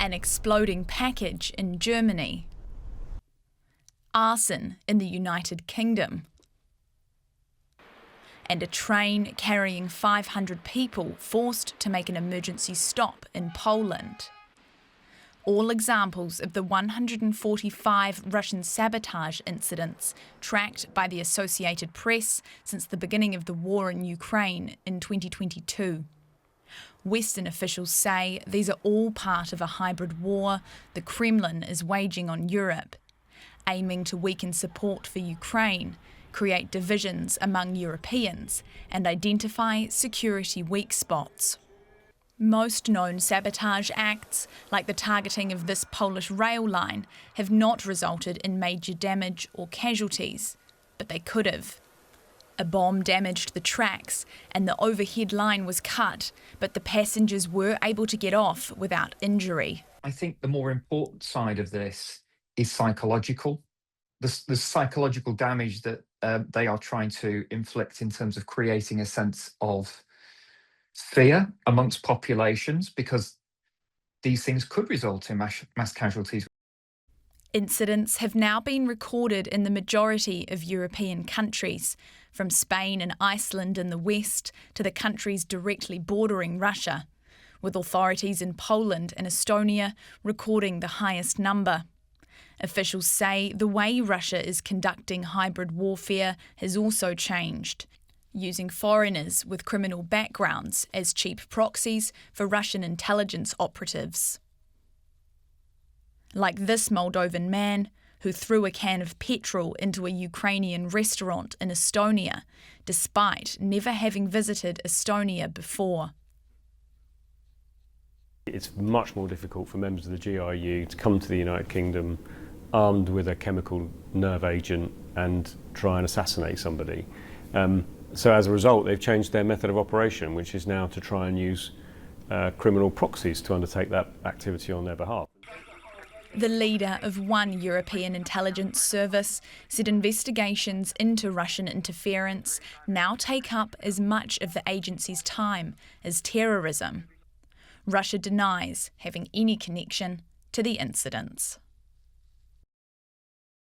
an exploding package in Germany, arson in the United Kingdom, and a train carrying 500 people forced to make an emergency stop in Poland. All examples of the 145 Russian sabotage incidents tracked by the Associated Press since the beginning of the war in Ukraine in 2022. Western officials say these are all part of a hybrid war the Kremlin is waging on Europe, aiming to weaken support for Ukraine, create divisions among Europeans, and identify security weak spots. Most known sabotage acts, like the targeting of this Polish rail line, have not resulted in major damage or casualties, but they could have. A bomb damaged the tracks and the overhead line was cut, but the passengers were able to get off without injury. I think the more important side of this is psychological. The psychological damage that they are trying to inflict in terms of creating a sense of fear amongst populations, because these things could result in mass casualties. Incidents have now been recorded in the majority of European countries, from Spain and Iceland in the west to the countries directly bordering Russia, with authorities in Poland and Estonia recording the highest number. Officials say the way Russia is conducting hybrid warfare has also changed, using foreigners with criminal backgrounds as cheap proxies for Russian intelligence operatives. Like this Moldovan man who threw a can of petrol into a Ukrainian restaurant in Estonia, despite never having visited Estonia before. It's much more difficult for members of the GRU to come to the United Kingdom armed with a chemical nerve agent and try and assassinate somebody. So as a result, they've changed their method of operation, which is now to try and use criminal proxies to undertake that activity on their behalf. The leader of one European intelligence service said investigations into Russian interference now take up as much of the agency's time as terrorism. Russia denies having any connection to the incidents.